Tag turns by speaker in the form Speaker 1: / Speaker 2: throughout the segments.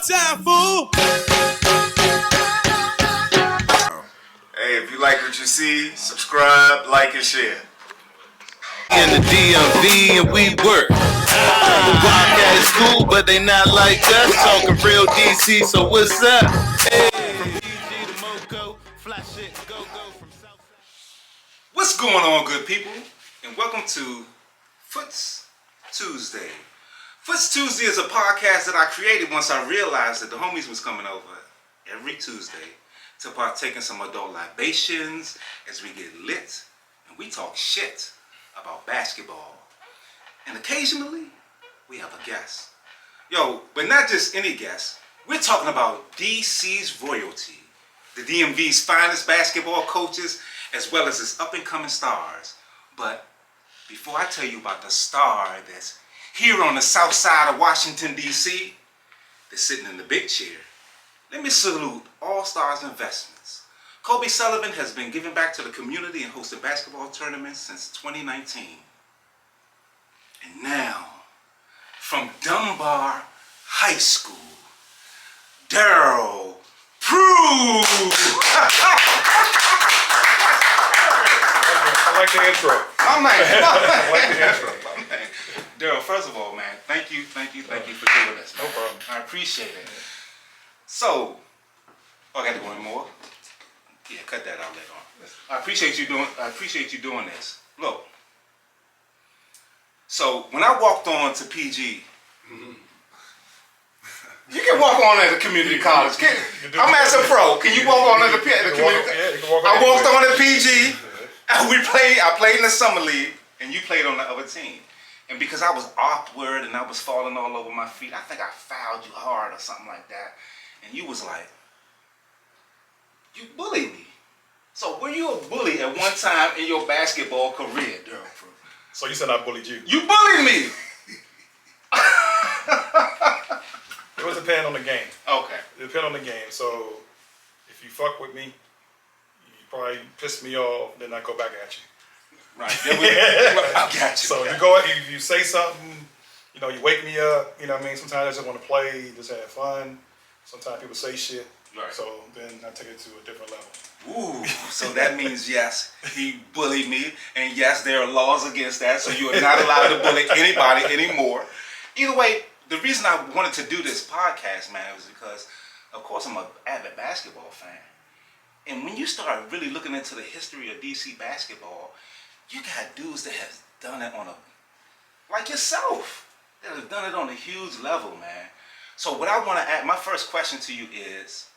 Speaker 1: time, fool.
Speaker 2: Hey, if you like what you see, subscribe, like, and share.
Speaker 3: In the DMV and we work. The podcast is cool, but they not like us. Talking real DC, so what's up? Hey, from PG to Moco, fly shit, go from South.
Speaker 2: What's going on, good people? And welcome to Fooet's Tuesday. Fooet's Tuesday is a podcast that I created once I realized that the homies was coming over every Tuesday to partake in some adult libations as we get lit and we talk shit about basketball. And occasionally, we have a guest. Yo, but not just any guest. We're talking about DC's royalty, the DMV's finest basketball coaches, as well as its up-and-coming stars. But before I tell you about the star that's here on the south side of Washington, D.C., that's sitting in the big chair, let me salute All Stars Investments. Kobe Sullivan has been giving back to the community and hosting basketball tournaments since 2019. And now, from Dunbar High School, Darryl, Prue.
Speaker 4: I like the intro.
Speaker 2: My man.
Speaker 4: I like the intro.
Speaker 2: Darryl, first of all, man, thank you for doing this.
Speaker 4: No problem.
Speaker 2: I appreciate it. So, I got to go in more. Yeah, cut that out later on. I appreciate you doing this. Look. So when I walked on to PG, you can walk on at a community college. I'm as a pro. Can you walk on at a community college? I walked on at PG. I played in the summer league, and you played on the other team. And because I was awkward and I was falling all over my feet, I think I fouled you hard or something like that. And you was like, you bullied me. So were you a bully at one time in your basketball career, Darryl?
Speaker 4: So you said I bullied you?
Speaker 2: You bullied me!
Speaker 4: It was depending on the game.
Speaker 2: Okay.
Speaker 4: It depended on the game. So if you fuck with me, you probably piss me off, then I go back at you.
Speaker 2: Right. I got you.
Speaker 4: So if you say something, you wake me up, you know what I mean? Sometimes I just want to play, just have fun. Sometimes people say shit. Right. So then I take it to a different level.
Speaker 2: Ooh, so that means yes, he bullied me, and yes, there are laws against that, so you are not allowed to bully anybody anymore. Either way, the reason I wanted to do this podcast, man, was because, of course, I'm an avid basketball fan. And when you start really looking into the history of DC basketball, you got dudes that have done it like yourself, that have done it on a huge level, man. So what I want to add, my first question to you is,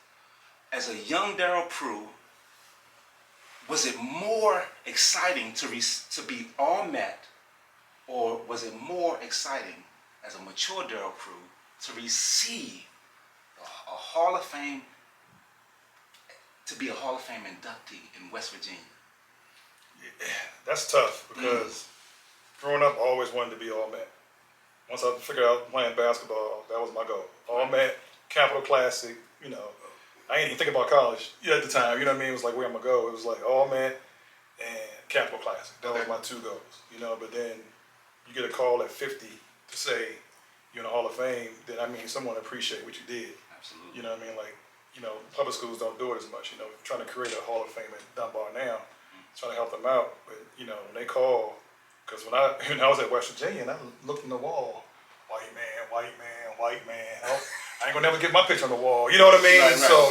Speaker 2: as a young Darryl Prue, was it more exciting to be all met, or was it more exciting as a mature Darryl Prue to receive a Hall of Fame, to be a Hall of Fame inductee in West Virginia?
Speaker 4: Yeah, that's tough because growing up, I always wanted to be all met. Once I figured out playing basketball, that was my goal. All met, Capital Classic, I ain't even think about college at the time, you know what I mean? It was like, where I'm going to go? It was like all met and Capital Classic. That was my two goals, but then you get a call at 50 to say you're in the Hall of Fame, then I mean, someone appreciate what you did.
Speaker 2: Absolutely.
Speaker 4: You know what I mean? Like, public schools don't do it as much, trying to create a Hall of Fame at Dunbar now, trying to help them out. But, when they call, because when I was at West Virginia and I looked in the wall, white man, white man, white man. I ain't gonna never get my picture on the wall. You know what I mean? Right, so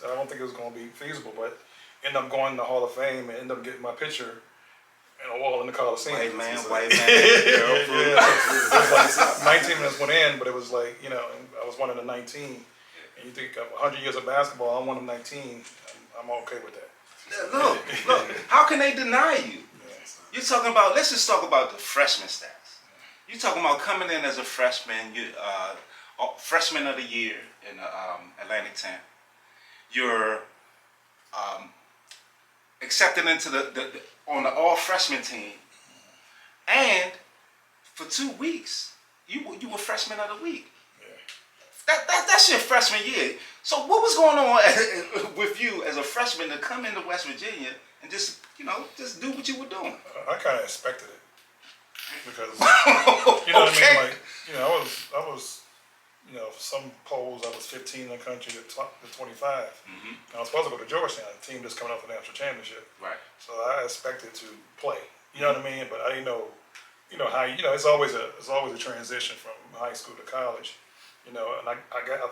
Speaker 4: I don't think it was gonna be feasible, but end up going to the Hall of Fame and end up getting my picture on a wall in the Coliseum.
Speaker 2: White man.
Speaker 4: It was like 19 minutes went in, but it was like I was one of the 19. And you think of 100 years of basketball, I'm one of 19. I'm okay with that.
Speaker 2: Look, how can they deny you? You're talking about. Let's just talk about the freshman stats. You're talking about coming in as a freshman. You freshman of the year in Atlantic 10. You're accepted into on the all freshman team, and for 2 weeks you were freshman of the week. Yeah. That's your freshman year. So what was going on with you as a freshman to come into West Virginia and just do what you were doing?
Speaker 4: I kind of expected it because what I mean. Like I was some polls I was 15 in the country to 25.
Speaker 2: Mm-hmm.
Speaker 4: I was supposed to go to Georgetown, a team that's coming off the national championship.
Speaker 2: Right.
Speaker 4: So I expected to play. You know what I mean? But I didn't know, how it's always a transition from high school to college. And I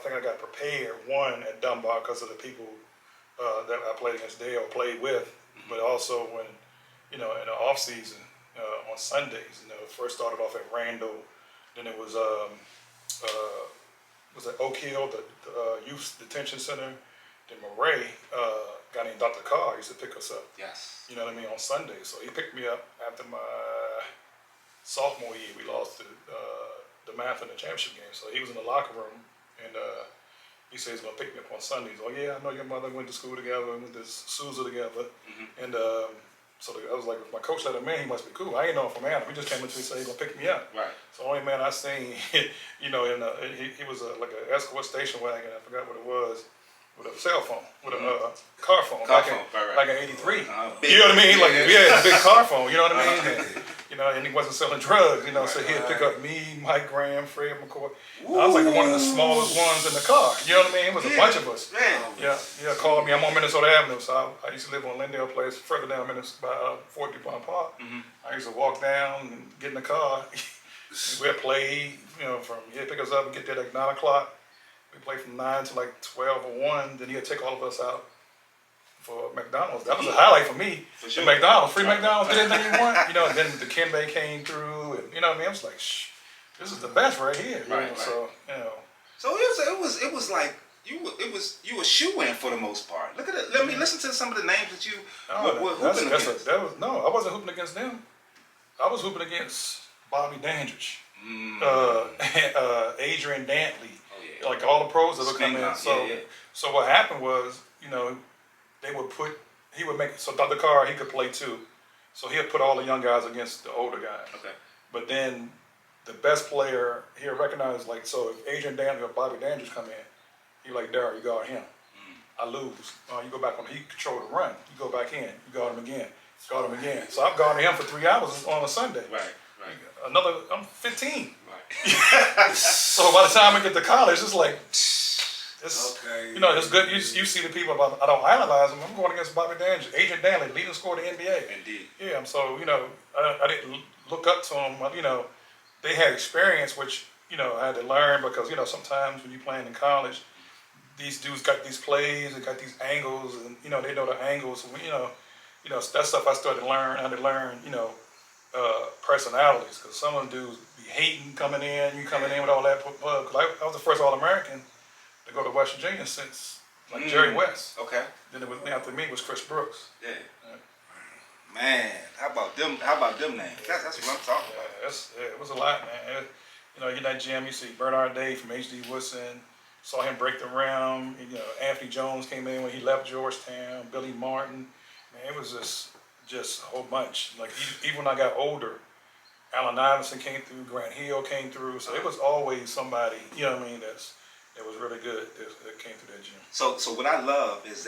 Speaker 4: think I got prepared one at Dunbar because of the people that I played against there or played with, but also when in the off season on Sundays. First started off at Randall, then it was at Oak Hill, the youth detention center. Then Murray, a guy named Dr. Carr used to pick us up.
Speaker 2: Yes.
Speaker 4: You know what I mean, on Sundays. So he picked me up after my sophomore year. We lost the math in the championship game. So he was in the locker room and he said he's gonna pick me up on Sundays. Oh yeah, I know your mother went to school together, went to Sousa together, and so I was like, if my coach let him in, he must be cool. I ain't know him from Adam. He just came into me and said he's gonna pick me up.
Speaker 2: Right.
Speaker 4: So the only man I seen, he was like an escort station wagon. I forgot what it was. With a cell phone, with a car phone,
Speaker 2: right.
Speaker 4: like an '83.
Speaker 2: Big,
Speaker 4: you know what I mean? Like
Speaker 2: yeah.
Speaker 4: a big car phone. You know what I mean? And he wasn't selling drugs. So he'd pick up me, Mike Graham, Fred McCoy. I was like one of the smallest ones in the car. You know what I mean? It was a bunch of us. Yeah. Called me. I'm on Minnesota Avenue, so I used to live on Lindale Place, further down Minnesota by Fort DuPont Park. I used to walk down and get in the car. We'd play. He'd pick us up and get there at 9 o'clock. We played from 9 to like 12 or 1. Then he'd take all of us out for McDonald's. That was a highlight for me.
Speaker 2: For sure.
Speaker 4: McDonald's, free McDonald's, get anything you want. And then the Kimbe came through, and you know what I mean. I was like, shh, this is the best right here.
Speaker 2: Right.
Speaker 4: So
Speaker 2: So it was like you were shoo-in for the most part. Look at it. Let me listen to some of the names that you were hooping against.
Speaker 4: I wasn't hooping against them. I was hooping against Bobby Dandridge, Adrian Dantley. Like all the pros that would come in. So what happened was, he would make, so Dr. Carr, he could play too. So he'd put all the young guys against the older guys. Okay. But then the best player, he'll recognize, so if Adrian Dantley or Bobby Dandridge come in, he like, Darryl, you guard him. I lose. You go back on, he control the run. You go back in, you guard him again, guard him again. So I'm guarding him for 3 hours on a Sunday.
Speaker 2: Right.
Speaker 4: I'm 15. So by the time I get to college, it's like, it's good. You see the people, I don't analyze them. I'm going against Bobby Dandridge, Adrian Dantley, leading scorer in the NBA.
Speaker 2: Indeed.
Speaker 4: Yeah, so, I didn't look up to them. They had experience, which, I had to learn because, sometimes when you're playing in college, these dudes got these plays, they got these angles, and, they know the angles. So, that stuff I started to learn. I had to learn, personalities, because some of them dudes be hating coming in, you coming in with all that. Because I was the first All-American to go to West Virginia since Jerry West.
Speaker 2: Okay.
Speaker 4: Then it was after me was Chris Brooks.
Speaker 2: Yeah. Man, how about them names? That's what I'm talking about.
Speaker 4: It was a lot, man. In that gym, you see Bernard Day from H.D. Woodson. Saw him break the rim. Anthony Jones came in when he left Georgetown. Billy Martin. Man, it was just a whole bunch. Like even when I got older, Allen Iverson came through, Grant Hill came through. So it was always somebody, that was really good that came through that gym.
Speaker 2: So what I love is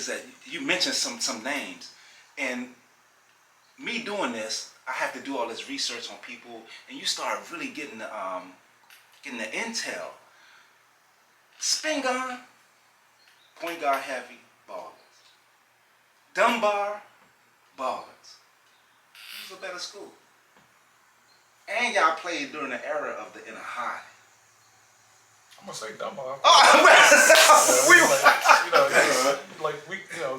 Speaker 2: that you mentioned some names, and me doing this, I have to do all this research on people, and you start really getting the intel. Spingarn, point guard heavy, ballers. Dunbar, ballers. Who's a better school? And y'all played during the era of the inner high.
Speaker 4: I'm gonna say Dunbar.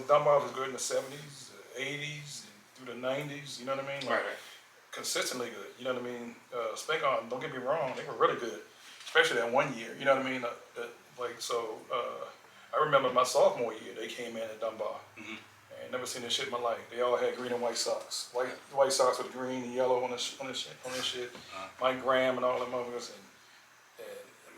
Speaker 4: Dunbar was good in the 70s, the 80s, and through the 90s. You know what I mean?
Speaker 2: Right.
Speaker 4: Consistently good. You know what I mean? Spingarn, don't get me wrong, they were really good, especially that one year. You know what I mean? I remember my sophomore year, they came in at Dunbar. I ain't never seen this shit in my life. They all had green and white socks. White socks with green and yellow on this shit. Mike Graham and all them motherfuckers. And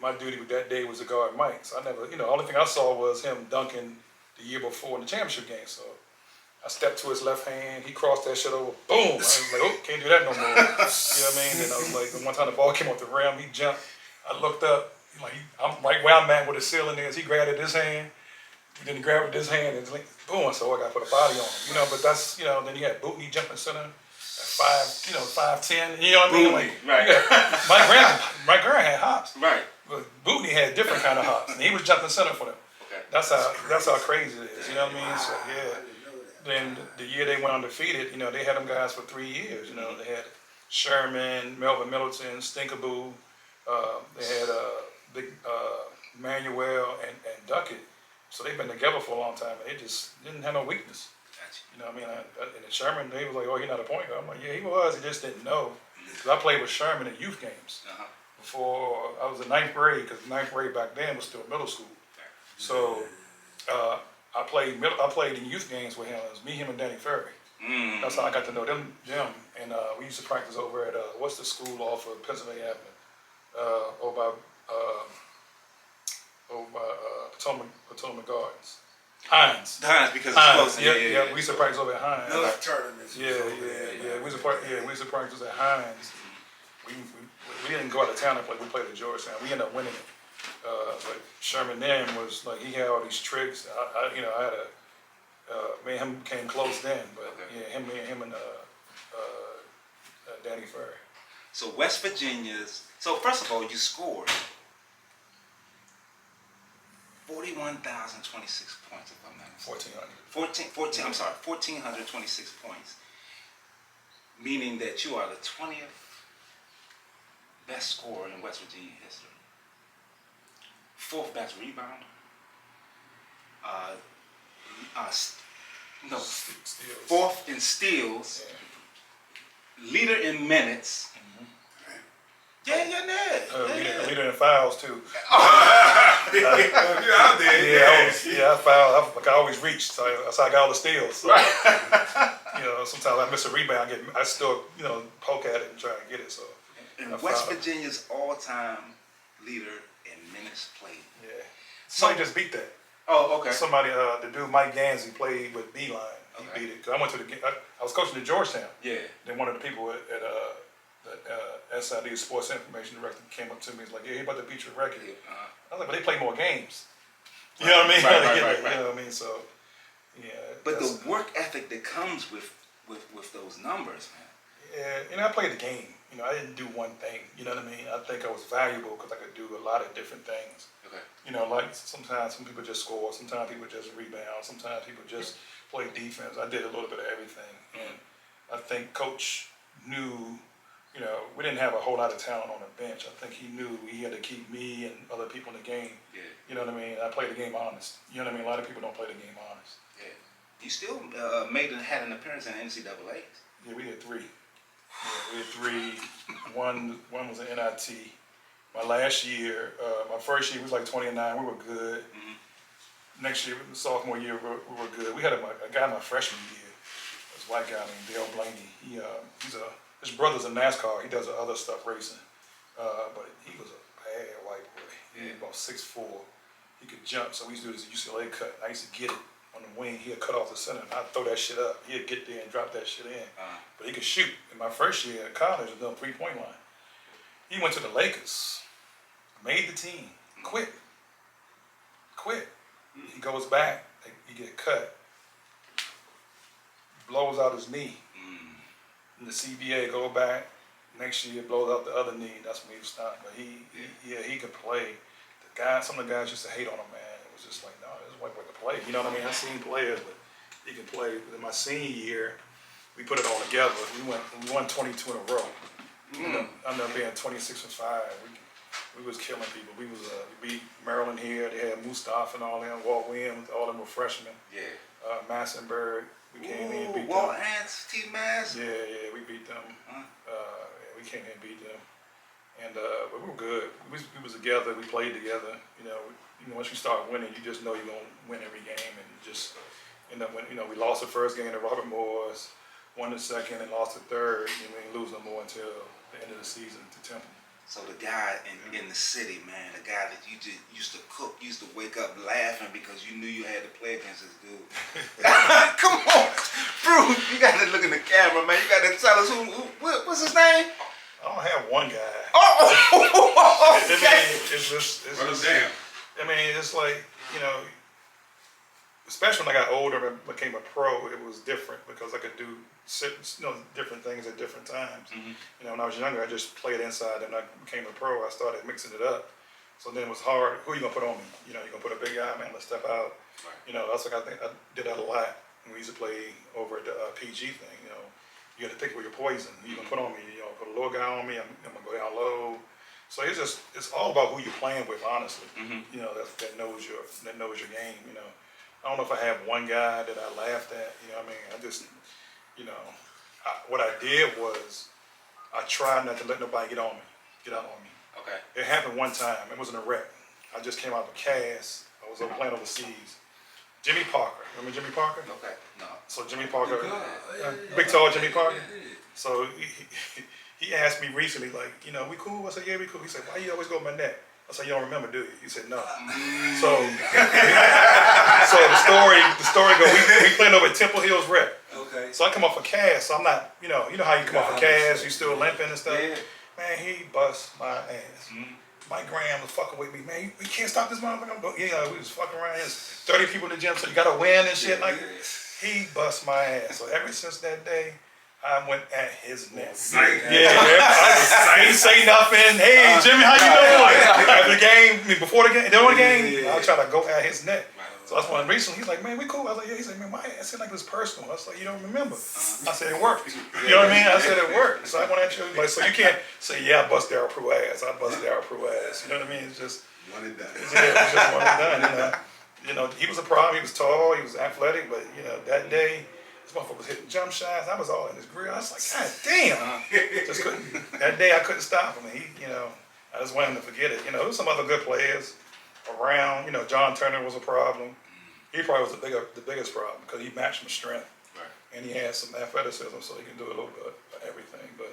Speaker 4: my duty with that day was to guard Mike. So I never, the only thing I saw was him dunking the year before in the championship game. So I stepped to his left hand. He crossed that shit over. Boom. I was like, oh, can't do that no more. You know what I mean? And I was like, one time the ball came off the rim, he jumped. I looked up. I'm right where I'm at where the ceiling is. He grabbed it with his hand. Then he grabbed it with his hand and like, boom. So I got to put a body on him. But that's, then you had Bootney jumping center. 5'10", you know what I mean? Like,
Speaker 2: right.
Speaker 4: my grand had hops.
Speaker 2: Right.
Speaker 4: But Bootney had different kind of hops, and he was jumping center for them.
Speaker 2: Okay.
Speaker 4: That's how crazy it is. You know what I mean? So yeah. Then the year they went undefeated, they had them guys for 3 years. They had Sherman, Melvin Middleton, Stinkaboo. They had Big Manuel and Duckett. So they've been together for a long time, and they just didn't have no weakness.
Speaker 2: Gotcha.
Speaker 4: You know what I mean? And Sherman, they was like, "Oh, he's not a point guard." I'm like, "Yeah, he was. He just didn't know." Because I played with Sherman in youth games before I was in 9th grade. Because 9th grade back then was still middle school. So I played in youth games with him. It was me, him, and Danny Ferry. That's how I got to know them. And we used to practice over at what's the school off of Pennsylvania Avenue, over by Potomac Gardens. Hines,
Speaker 2: because it's
Speaker 4: Hines.
Speaker 2: close.
Speaker 4: Yeah. We used to practice over at Hines.
Speaker 1: Those tournaments.
Speaker 4: Yeah. We used to practice at Hines. We didn't go out of town and play. We played at Georgetown. We ended up winning it. But Sherman then was like, he had all these tricks. I had me and him came close then. But him and Danny Ferry.
Speaker 2: So West Virginia's. So first of all, you scored 41,026 points, if I'm not mistaken. 1,426 points. Meaning that you are the 20th best scorer in West Virginia history. 4th best rebounder.
Speaker 4: Steals.
Speaker 2: 4th in steals.
Speaker 4: Yeah.
Speaker 2: Leader in minutes.
Speaker 4: Leader in fouls too.
Speaker 1: You're out there.
Speaker 4: I fouled. I always reached, so that's how I got all the steals. So, sometimes I miss a rebound, I still poke at it and try and get it. So.
Speaker 2: And West Virginia's all-time leader in minutes played.
Speaker 4: Yeah. Somebody just beat that.
Speaker 2: Oh, okay.
Speaker 4: Somebody, the dude Mike Gansey played with Beeline. He beat it. Cause I went to I was coaching at Georgetown. Yeah. Then one of the people at SID Sports Information Director came up to me. He's like, "Yeah, he about to beat your record." I was like, "But they play more games." You know what I mean?
Speaker 2: Right.
Speaker 4: You know what I mean? So, yeah.
Speaker 2: But the work ethic that comes with those numbers, man.
Speaker 4: Yeah, I played the game. I didn't do one thing. You know what I mean? I think I was valuable because I could do a lot of different things.
Speaker 2: Okay.
Speaker 4: Like sometimes some people just score, sometimes people just rebound, sometimes people just play defense. I did a little bit of everything, and I think Coach knew. We didn't have a whole lot of talent on the bench. I think he knew he had to keep me and other people in the game. Yeah. You know what I mean? I played the game honest. You know what I mean? A lot of people don't play the game honest.
Speaker 2: Yeah. You still had an appearance in NCAA.
Speaker 4: Yeah, we had 3. Yeah, we had 3. One was an NIT. My last year, my first year, we was like 20-9. We were good. Next year, sophomore year, we were good. We had a guy my freshman year. This white guy named Darryl Blaney. His brother's in NASCAR. He does other stuff racing. But he was a bad white boy. He was about 6'4". He could jump. So we used to do this UCLA cut. I used to get it on the wing. He'd cut off the center, and I'd throw that shit up. He'd get there and drop that shit in. But he could shoot. In my first year at college, I was on 3-point line. He went to the Lakers, made the team, quit. He goes back, he get cut, blows out his knee. And the CBA go back, next year blows out the other knee. That's when he stopped. But he could play. Some of the guys used to hate on him, man. It was just like, no, this white boy can play. You know what I mean? I've seen players, but he can play. But in my senior year, we put it all together. We won 22 in a row. I ended up being 26-5. We was killing people. We beat Maryland here. They had Mustafa and all them. Walt Williams, all them were freshmen. Yeah. Massenberg. We came in and beat
Speaker 2: Walt
Speaker 4: them.
Speaker 2: Ants, T-Mass.
Speaker 4: Yeah, we beat them. We came in and beat them. And but we were good. We was together. We played together. Once you start winning, you just know you're gonna win every game, and you just end up winning. We lost the first game to Robert Morris, won the second, and lost the third. We didn't lose no more until the end of the season to Temple.
Speaker 2: So the guy in the city, man, the guy that you just used to cook, used to wake up laughing because you knew you had to play against this dude. Come on, Prue, you got to look in the camera, man. You got to tell us what's his name?
Speaker 4: I don't have one guy.
Speaker 2: Okay.
Speaker 4: It's just
Speaker 1: damn.
Speaker 4: I mean, it's like, especially when I got older and became a pro, it was different because I could do different things at different times. You know, when I was younger, I just played inside, and I became a pro. I started mixing it up. So then it was hard. Who are you gonna put on me? You know, you gonna put a big guy, man, let's step out.
Speaker 2: Right.
Speaker 4: You know, that's like I think I did that a lot. When we used to play over at the PG thing. You know, you got to think with your poison. You gonna put on me? You know, put a little guy on me. I'm gonna go down low. So it's all about who you're playing with, honestly. You know, that knows your game. You know, I don't know if I have one guy that I laughed at. You know what I mean? I just, you know, what I did was I tried not to let nobody get out on me.
Speaker 2: Okay.
Speaker 4: It happened one time. It wasn't a wreck. I just came out of Cass. I was playing overseas. Jimmy Parker. Remember Jimmy Parker?
Speaker 2: Okay. No.
Speaker 4: So Jimmy Parker, big tall Jimmy Parker. So he asked me recently, like, you know, we cool? I said, yeah, we cool. He said, why you always go my neck? I said, you don't remember, do you? He said, no. So the story goes, we playing over at Temple Hills Rec.
Speaker 1: Okay.
Speaker 4: So I come off a cast, so I'm not, you know how you come off a cast, you still limping and stuff.
Speaker 2: Yeah.
Speaker 4: Man, he bust my ass. Mike Graham was fucking with me, man. We can't stop this motherfucker. Yeah, we was fucking around. There's 30 people in the gym, so you gotta win and shit. Like, he bust my ass. So ever since that day, I went at his neck. I didn't say nothing. Hey, Jimmy, how you doing? After the game, before the game, during the game, I'll try to go at his neck. So that's when recently he's like, man, we cool. I was like, yeah. He said, man, my ass seemed like it was personal. I was like, you don't remember. I said, it worked. You know what I mean? I said, it worked. So I went at you. Like, so you can't say, yeah, I bust Darryl Prue ass. I bust Darryl Prue ass. You know what I mean? It's just
Speaker 1: one and done.
Speaker 4: Yeah, it was just one and done. You know, he was a problem. He was tall. He was athletic. But, you know, that day, this motherfucker was hitting jump shots. I was all in his grill. I was like, God damn. Just couldn't. That day, I couldn't stop him. And he, you know, I just wanted him to forget it. You know, there was some other good players around. You know, John Turner was a problem. He probably was the biggest problem because he matched my strength. Right. And he had some athleticism, so he can do a little bit of everything. But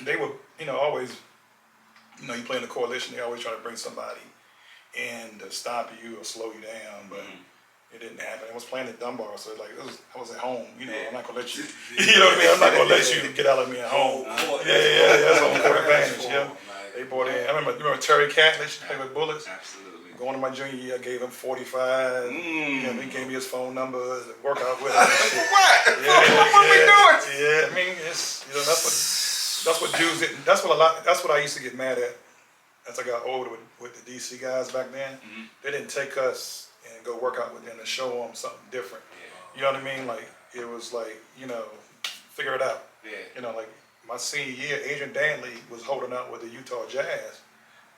Speaker 4: they were, you know, always, you know, you play in the coalition, they always try to bring somebody in to stop you or slow you down, but it didn't happen. I was playing at Dunbar, so like I was at home, you know, I'm not gonna let you, you know what I mean? I'm not gonna let you get out of me at home. That's home court advantage, yeah. They brought in, I remember Terry Catlett, played with Bullets.
Speaker 2: Absolutely.
Speaker 4: Going to my junior year, I gave him 45. You know, he gave me his phone number, work out with him.
Speaker 2: What?
Speaker 4: Yeah,
Speaker 2: what are we doing?
Speaker 4: Yeah, I mean, it's, you know, that's what Jews did. That's what I used to get mad at as I got older with the DC guys back then. They didn't take us and go work out with them and show them something different. You know what I mean? Like, it was like, you know, figure it out. You know, like my senior year, Adrian Dantley was holding out with the Utah Jazz.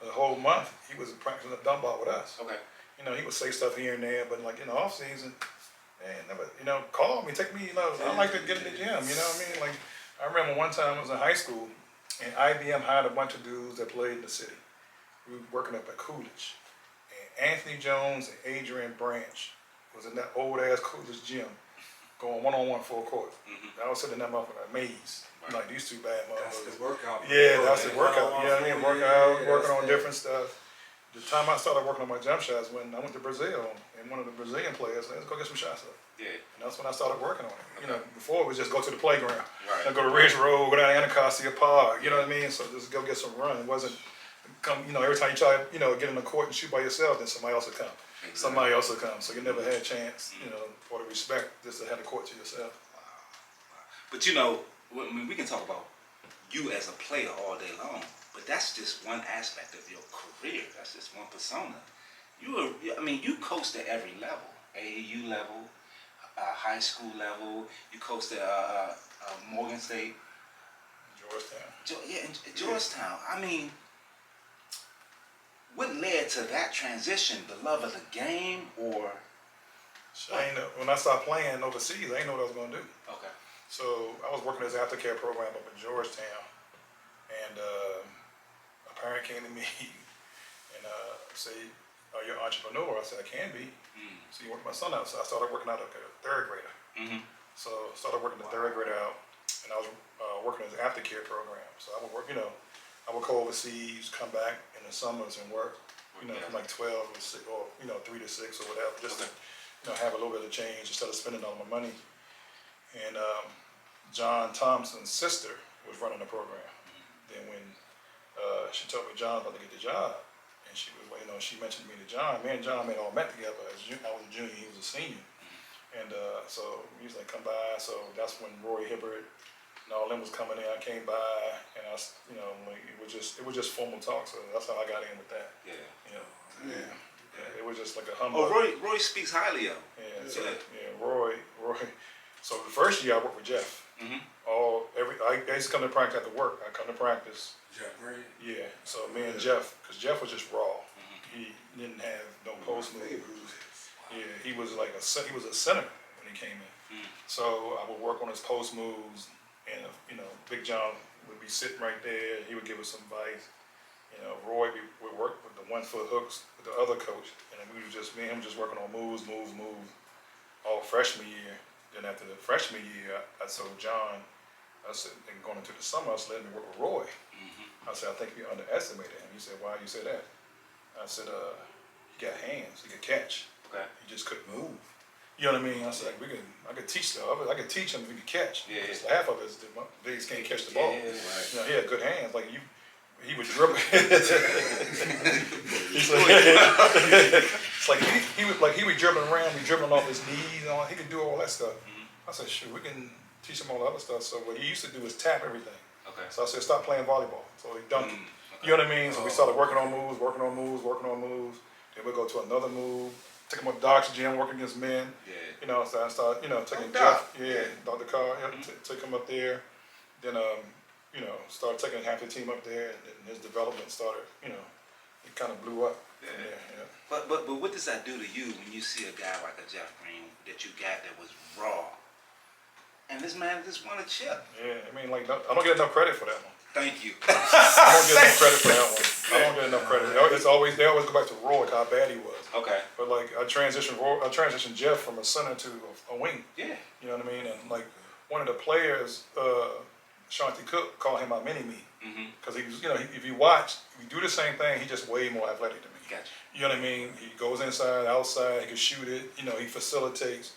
Speaker 4: The whole month, he was practicing at Dunbar with us. Okay. You know, he would say stuff here and there, but like in the off season, man, never, you know, call me, take me, you know, I like to get in the gym, you know what I mean? Like, I remember one time I was in high school, and IBM hired a bunch of dudes that played in the city. We were working up at Coolidge. And Anthony Jones and Adrian Branch was in that old-ass Coolidge gym going one-on-one full court. I was sitting in that motherfucker amazed. Like, these two bad motherfuckers.
Speaker 1: That's the workout.
Speaker 4: Yeah, that's the workout. You know what I mean? Working on different stuff. The time I started working on my jump shots, when I went to Brazil, and one of the Brazilian players said, let's go get some shots up. Yeah. And that's when I started working on it. You know, before it was just go to the playground. Right. And go to Ridge Road, go down to Anacostia Park, you know what I mean? So just go get some run. It wasn't, you know, every time you try, you know, get in the court and shoot by yourself, then somebody else would come. Exactly. Somebody else would come. So you never had a chance, you know, for the respect just to have the court to yourself.
Speaker 2: But you know, we can talk about you as a player all day long, but that's just one aspect of your career. That's just one persona. You coached at every level, AAU level, high school level. You coached at Morgan State,
Speaker 4: Georgetown.
Speaker 2: Georgetown. I mean, what led to that transition? The love of the game, or?
Speaker 4: When I started playing overseas, I didn't know what I was gonna do.
Speaker 2: Okay.
Speaker 4: So I was working as an aftercare program up in Georgetown, and a parent came to me and said, "Are you an entrepreneur?" I said, "I can be." So you work my son out. So I started working out like a third grader. So I started working the third grader out, and I was working as an aftercare program. So I would work, you know, I would go overseas, come back in the summers and work, you know, from like 12 to 6, or you know, 3 to 6 or whatever, just to, you know, have a little bit of change instead of spending all my money. And John Thompson's sister was running the program. Then when she told me John was about to get the job, and she was, you know, she mentioned me to John. Me and John had all met together. I was a junior, he was a senior. And so he was like, come by. So that's when Roy Hibbert and all them was coming in. I came by, and I, you know, like, it was just formal talk. So that's how I got in with that.
Speaker 2: Yeah.
Speaker 4: You know, yeah. It was just like a humble.
Speaker 2: Oh, Roy speaks highly of.
Speaker 4: Yeah, so, Roy. So the first year I worked with Jeff. I used to come to practice after work. I come to practice.
Speaker 1: Jeff Green.
Speaker 4: Yeah. So me and Jeff, because Jeff was just raw. He didn't have no post move. Yeah, he was a center when he came in. So I would work on his post moves, and you know, Big John would be sitting right there. He would give us some advice. You know, Roy would work with the 1 foot hooks with the other coach, and me and him just working on moves, all freshman year. Then after the freshman year, I told John, I said, and going into the summer, I said, let me work with Roy. I said, I think we underestimated him. He said, why you say that? I said, he got hands, he could catch.
Speaker 2: Okay.
Speaker 4: He just couldn't move. You know what I mean? I said, I could teach them. I could teach him if he could catch.
Speaker 2: Yeah.
Speaker 4: Because half of it is the bigs can't catch the ball.
Speaker 2: Yeah, right.
Speaker 4: You know, he had good hands. Like he would dribble. It's like he would dribbling around, be dribbling off his knees. He could do all that stuff. I said, sure, we can teach him all the other stuff. So what he used to do is tap everything.
Speaker 2: Okay.
Speaker 4: So I said, stop playing volleyball. So he dunked. Okay. You know what I mean? So we started working on moves. Then we'd go to another move. Take him up to Doc's gym, working against men.
Speaker 2: Yeah.
Speaker 4: You know, so I started, taking
Speaker 2: Doc.
Speaker 4: Jeff. Yeah, Dr. Carr. Take him up there. Then, started taking half the team up there, and his development started. It kind of blew up.
Speaker 2: Yeah.
Speaker 4: From there, yeah.
Speaker 2: But what does that do to you when you see a guy like a Jeff Green that you got that was raw, and this man just won a chip?
Speaker 4: Yeah, I mean, I don't get enough credit for that one.
Speaker 2: Thank you.
Speaker 4: I don't get enough credit for that one. I don't get enough credit. They always go back to Roy, how bad he was.
Speaker 2: Okay.
Speaker 4: But I transitioned Jeff from a center to a wing.
Speaker 2: Yeah.
Speaker 4: You know what I mean? And one of the players, Shanti Cook, called him my mini-me. Because he was, if you watch, we do the same thing, he's just way more athletic than me.
Speaker 2: Gotcha.
Speaker 4: You know what I mean? He goes inside, outside, he can shoot it, he facilitates.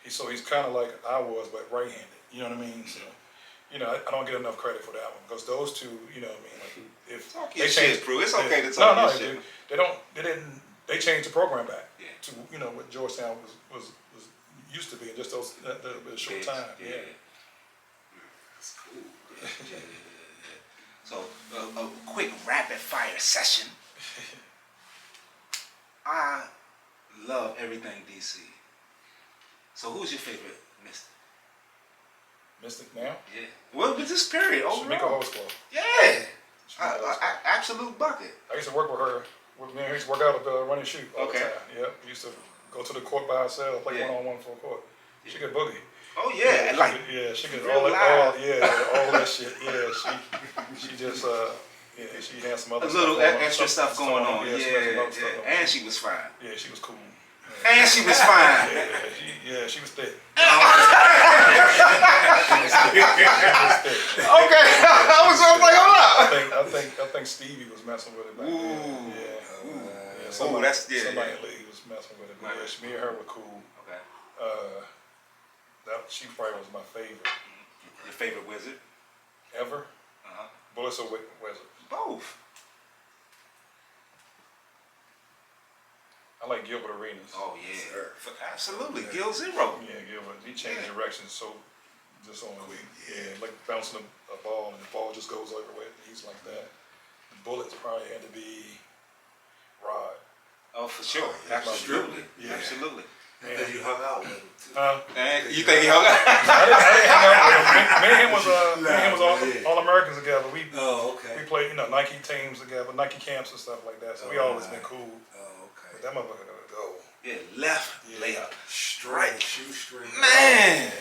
Speaker 4: So he's kind of like I was, but right-handed. You know what I mean? So, I don't get enough credit for that one, because those two, you know what I mean? If
Speaker 2: talk
Speaker 4: they
Speaker 2: your
Speaker 4: changed,
Speaker 2: shit, Prue. It's okay to talk your shit.
Speaker 4: They changed the program back
Speaker 2: to
Speaker 4: what Georgetown was used to be in just those that short time. Yeah.
Speaker 2: That's cool. Yeah. So a quick rapid fire session. I love everything DC. So who's your favorite Mystic?
Speaker 4: Mystic now?
Speaker 2: Yeah. Well, with this period
Speaker 4: Shamika
Speaker 2: overall.
Speaker 4: Holsclaw.
Speaker 2: Yeah. Absolute bucket.
Speaker 4: I used to work with her. I used to work out at the running shoot all the time. Yep. We used to go to the court by ourselves, play one-on-one full court. She could boogie.
Speaker 2: Oh yeah,
Speaker 4: she could
Speaker 2: all
Speaker 4: that shit. Yeah, she just she had some other
Speaker 2: extra stuff going on. Yeah. And she was fine.
Speaker 4: Yeah, she was cool.
Speaker 2: And she was fine.
Speaker 4: She was thick.
Speaker 2: Okay, I was like, hold up.
Speaker 4: I think Stevie was messing with it back then. Yeah. Somebody in the league was messing with it. But yeah, me and her were cool.
Speaker 2: Okay.
Speaker 4: She probably was my favorite.
Speaker 2: Your favorite wizard?
Speaker 4: Ever? Bullets or wizard?
Speaker 2: Both.
Speaker 4: I like Gilbert Arenas.
Speaker 2: Oh yeah, absolutely. Gil Zero.
Speaker 4: Yeah, Gilbert. He changed directions so just on quick. Yeah, like bouncing a ball and the ball just goes everywhere. He's like that. The Bullets probably had to be Rod.
Speaker 2: Oh, for sure. Absolutely.
Speaker 4: Yeah.
Speaker 2: Absolutely.
Speaker 1: Because you hung out with him too.
Speaker 2: You think he hung out?
Speaker 4: I didn't hang out with him. Me and him was all Americans together. We played Nike teams together, Nike camps and stuff like that. So we always been cool. But that motherfucker gonna go.
Speaker 2: Yeah, left layup, strike,
Speaker 1: shoestring.
Speaker 2: Man.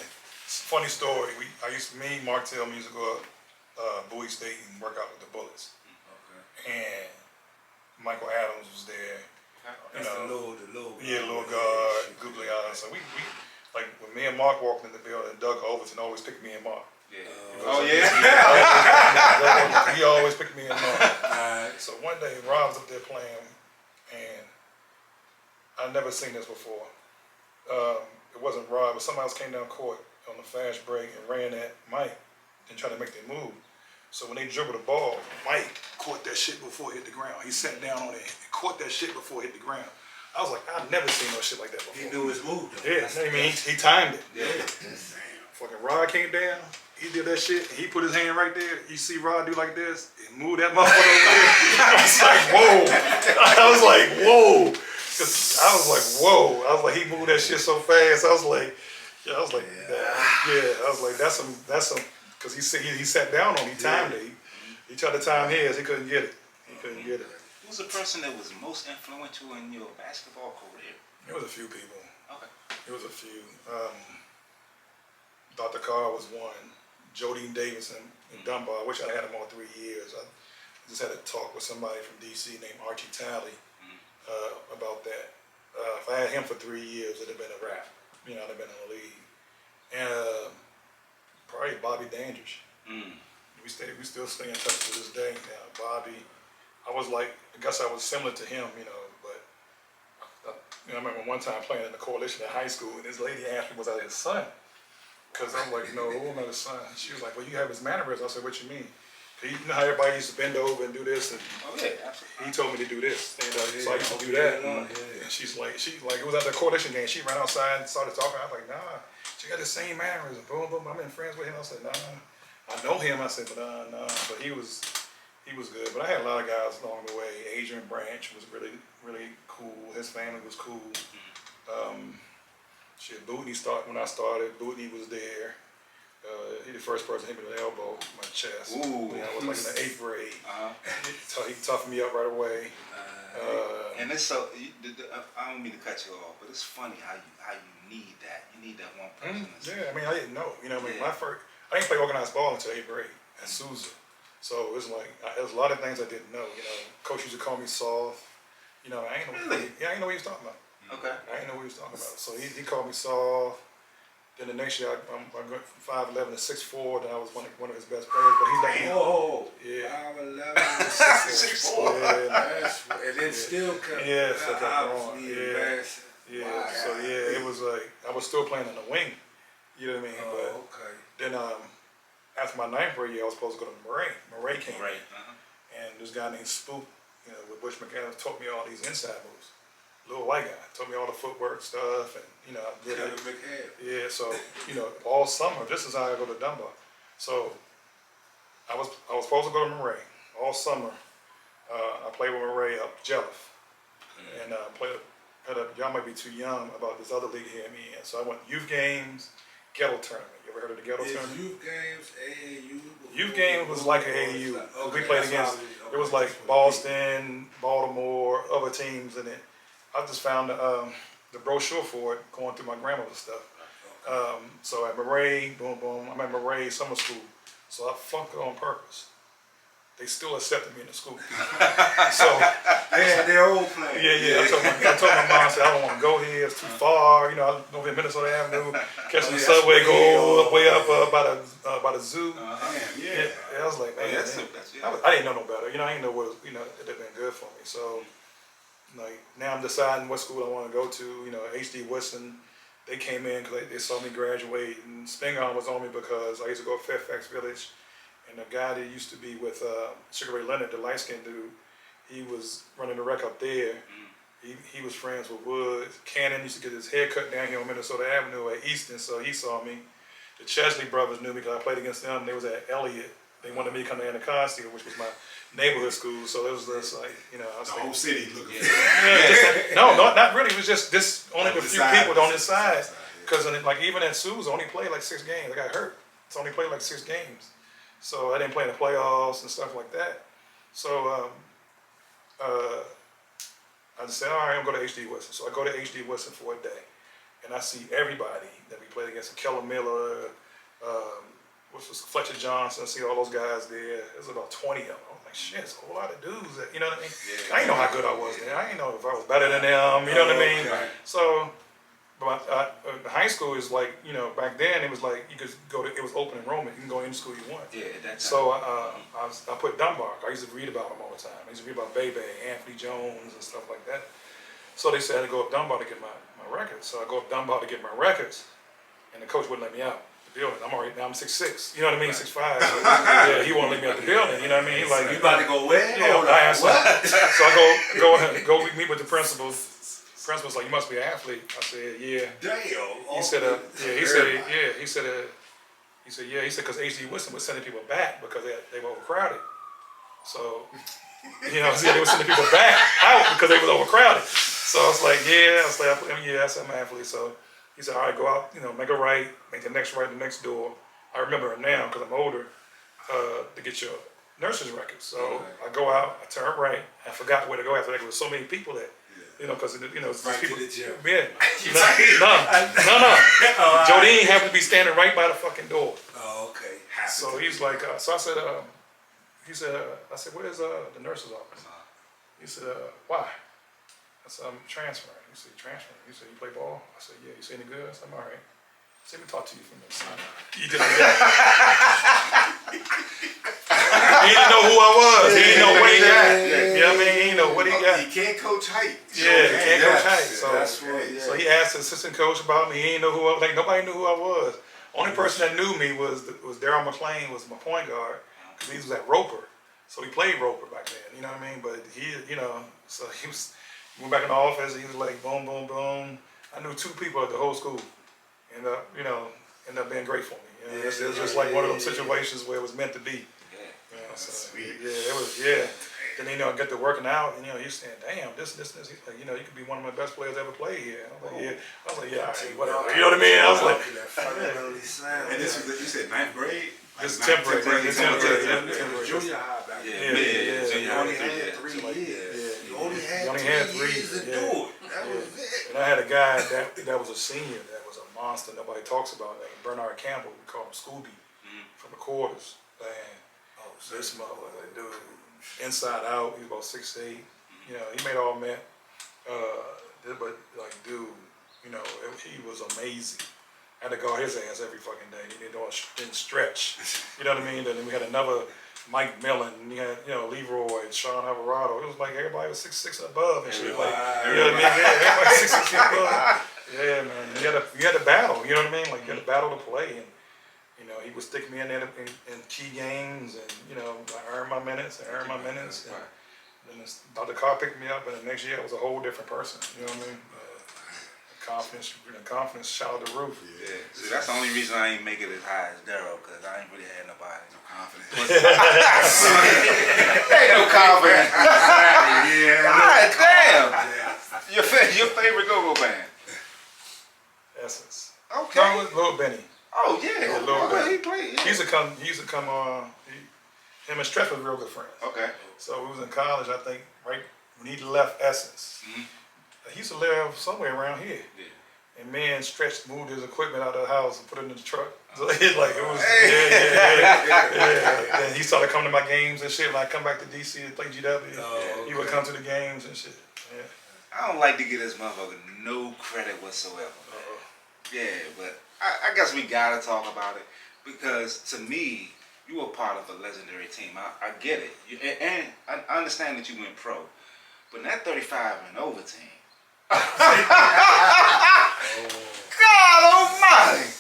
Speaker 4: Funny story. Martell, we used to go up Bowie State and work out with the Bullets. And Michael Adams was there.
Speaker 1: That's the little
Speaker 4: guard, googly eyes. So we when me and Mark walked in the building, Doug Overton always picked me and Mark.
Speaker 2: Yeah.
Speaker 4: He always picked me and Mark. So one day Rob was up there playing, and I'd never seen this before. It wasn't Rob, but somebody else came down court on the fast break and ran at Mike and tried to make their move. So when they dribbled the ball, Mike caught that shit before it hit the ground. He sat down on it and caught that shit before it hit the ground. I was like, I've never seen no shit like that before.
Speaker 1: He knew his move, though.
Speaker 4: Yeah, I mean, he timed it.
Speaker 1: Yeah.
Speaker 4: Fucking Rod came down. He did that shit. He put his hand right there. You see Rod do like this and move that motherfucker over there. I was like, whoa. I was like, whoa. I was like, whoa. I was like, he moved that shit so fast. I was like, yeah. I was like, that's some. Because he sat down on it. He timed it. He tried to time his. He couldn't get it.
Speaker 2: Who was the person that was most influential in your basketball career?
Speaker 4: There was a few people.
Speaker 2: Okay.
Speaker 4: It was a few. Dr. Carr was one. Jodine Davidson in Dunbar. I wish I had him all 3 years. I just had a talk with somebody from DC named Archie Talley about that. If I had him for 3 years, it'd have been a wrap. I'd have been in the league. And probably Bobby Dandridge. We still stay in touch to this day. Now, Bobby, I guess I was similar to him, but I remember one time playing in the coalition at high school, and this lady asked me, was I his son? Because I'm like, no, I'm not his son. She was like, well, you have his mannerisms. I said, what you mean? You know how everybody used to bend over and do this? And
Speaker 2: absolutely.
Speaker 4: he told me to do this. And so I used to do that. And she's like, it was at the coalition game. She ran outside and started talking. I was like, nah, she got the same mannerism. Boom, boom. I've been friends with him. I said, nah. I know him. I said, but nah. But he was good. But I had a lot of guys along the way. Adrian Branch was really, really cool. His family was cool. Bootney when I started, Bootney was there. He the first person hit me with an elbow in my chest.
Speaker 2: Ooh.
Speaker 4: I was like in the 8th grade. He toughened me up right away.
Speaker 2: And it's so, I don't mean to cut you off, but it's funny how you need that. You need that one person.
Speaker 4: Yeah, I mean, I didn't know. I didn't play organized ball until 8th grade at Sousa. So it was like, there's a lot of things I didn't know. Coach used to call me soft. I ain't know.
Speaker 2: Really?
Speaker 4: Yeah, I ain't know what he was talking about.
Speaker 2: Okay.
Speaker 4: I didn't know what he was talking about. So he called me soft. Then the next year I went from 5'11" to 6'4". Then I was one of his best players. But he's like,
Speaker 1: yeah, 5'11" to 6'4".
Speaker 4: Yeah,
Speaker 1: and then still kept.
Speaker 4: Yeah, so kept going.
Speaker 1: Yeah.
Speaker 4: Wow. So it was like I was still playing in the wing. You know what I mean?
Speaker 1: Oh, okay.
Speaker 4: Then after my 9th grade year, I was supposed to go to Murray. Murray came
Speaker 2: Right.
Speaker 4: and this guy named Spook, with Bush McAdams, taught me all these inside moves. Little white guy taught me all the footwork stuff, and I did it. Yeah, so all summer. This is how I go to Dunbar. So I was supposed to go to Murray all summer. I played with Murray up Jelliff, and y'all might be too young about this other league here me in. So I went youth games, ghetto tournament. You ever heard of the ghetto tournament?
Speaker 1: Youth games, AAU.
Speaker 4: Youth game was like an AAU. We played against. It was like Boston, Baltimore, other teams, and I just found the brochure for it going through my grandmother's stuff. So at Murray, boom, boom. I'm at Murray summer school, so I flunked it on purpose. They still accepted me in the school. So
Speaker 1: they're old players.
Speaker 4: Yeah. I told my mom, I said, I don't want to go here. It's too far. I go to Minnesota Avenue, catching the subway, go way up by the zoo. I was like, man, I didn't know no better. I didn't know what it had been good for me. So now I'm deciding what school I want to go to. H.D. Woodson, they came in because they saw me graduate, and Spingarn was on me because I used to go to Fairfax Village. And the guy that used to be with Sugar Ray Leonard, the light-skinned dude, he was running the rec up there. He was friends with Woods. Cannon used to get his hair cut down here on Minnesota Avenue at Easton, so he saw me. The Chesley brothers knew me because I played against them. They was at Elliott. They wanted me to come to Anacostia, which was my neighborhood school. So it was just like, I was
Speaker 1: the whole city looking for
Speaker 4: it. No, not really. It was just only the few people on this side. Because even at Sue's, I only played like 6 games. I got hurt. So I only played like 6 games. So I didn't play in the playoffs and stuff like that. So I just said, all right, I'm going to H.D. Woodson. So I go to H.D. Woodson for a day. And I see everybody that we played against. Keller Miller, Fletcher Johnson. I see all those guys there. There's about 20 of them. I was like, shit, it's a whole lot of dudes. You know what I mean? Yeah. I didn't know how good I was then. I didn't know if I was better than them. You know what I mean?
Speaker 1: Okay.
Speaker 4: So... But high school is like, back then it was like you could go to, it was open enrollment. You can go any school you want.
Speaker 2: Yeah, that's
Speaker 4: so I put Dunbar. I used to read about them all the time. I used to read about Bebe, Anthony Jones, and stuff like that. So they said I had to go up Dunbar to get my records. So I go up Dunbar to get my records, and the coach wouldn't let me out the building. I'm 6'6". You know what I mean? 6'5". So, yeah, he won't let me out the building. You know what I mean?
Speaker 1: You about to go where?
Speaker 4: Yeah, I asked him. So I go meet with the principal. Principal was like, "You must be an athlete." I said, "Yeah."
Speaker 1: Damn.
Speaker 4: He said, "Yeah." He said, "Yeah." He said, "Yeah." He said, "Because H.D. Wilson was sending people back because they were overcrowded." So, they were sending people back out because they was overcrowded. So I was like, "Yeah." I was like, "Yeah." I said, "I'm an athlete." So he said, "All right, go out, make a right, make the next right, the next door." I remember it now because I'm older. To get your nurse's record. So I go out, I turn right. I forgot where to go after that. There was so many people that, because
Speaker 1: right
Speaker 4: people.
Speaker 1: to the gym.
Speaker 4: Yeah. No. Jodine happened to be standing right by the fucking door.
Speaker 1: Oh, okay.
Speaker 4: So he's like, so I said, I said, "Where's the nurse's office?" He said, "Why?" I said, "I'm transferring." He said, "Transferring?" He said, "You play ball?" I said, "Yeah." He said, "Any good?" I said, "I'm all right." Let me talk to you for a minute. He didn't know who I was. He didn't know what he got. You know what I mean? He didn't know what he got.
Speaker 1: He can't coach height.
Speaker 4: Yeah, he can't coach height.
Speaker 1: So
Speaker 4: he asked the assistant coach about me. He didn't know who I was. Like, nobody knew who I was. Only person that knew me was Darryl McClain, was my point guard, because he was at Roper. So he played Roper back then, you know what I mean? But he went back in the office, and he was like, boom, boom, boom. I knew 2 people at the whole school. End up being great for me. It was just like one of those situations where it was meant to be.
Speaker 1: Sweet.
Speaker 4: It was. Then I got to working out, and he's saying, "Damn, this." He's like, "You could be one of my best players ever played here." I was like, "Yeah." I was like, "Yeah, all right, whatever." You know what I mean? I was like,
Speaker 1: And this was, you said 9th grade?
Speaker 4: This is 10th grade.
Speaker 1: Junior high back then.
Speaker 2: Yeah.
Speaker 1: You only had 3 years. You only had 3 years to do it. That was it.
Speaker 4: And I had a guy that was a senior that was a monster nobody talks about, named Bernard Campbell. We call him Scooby from the quarters. And this motherfucker, dude, inside out, he was about 6'8". He made all met. But like, dude, he was amazing. I had to guard his ass every fucking day. He didn't stretch. You know what I mean? Then we had another Mike Millen, and you had, Leroy, Sean Alvarado. It was like everybody was 6'6" and above and shit. Like, you know what I mean? Yeah, everybody 6'6" and above. Yeah, man. You had to battle. You know what I mean? Like, you had to battle to play, and he would stick me in there in key games, and I earned my minutes. And then Dr. Carr picked me up, and the next year I was a whole different person. You know what I mean? Confidence shot out the roof.
Speaker 2: Yeah. See, that's the only reason I ain't make it as high as Darryl, because I ain't really had nobody.
Speaker 1: No confidence.
Speaker 2: Ain't no confidence.
Speaker 1: Yeah.
Speaker 2: God damn. Your favorite go-go band?
Speaker 4: Essence.
Speaker 2: Okay.
Speaker 4: No, Lil Benny.
Speaker 2: Oh yeah.
Speaker 4: Lil Benny.
Speaker 2: He played. Yeah.
Speaker 4: He used to come. Him and Stretch was real good friends.
Speaker 2: Okay.
Speaker 4: So we was in college, I think, right when he left Essence. He used to live somewhere around here.
Speaker 2: Yeah.
Speaker 4: And me and Stretch moved his equipment out of the house and put it in the truck. So it was, yeah. And he started coming to my games and shit. When I come back to DC to play GW, he would come to the games and shit. Yeah.
Speaker 2: I don't like to give this motherfucker no credit whatsoever. Yeah, but I guess we gotta talk about it, because to me, you were part of a legendary team. I get it, and I understand that you went pro, but in that 35 and over team. God almighty!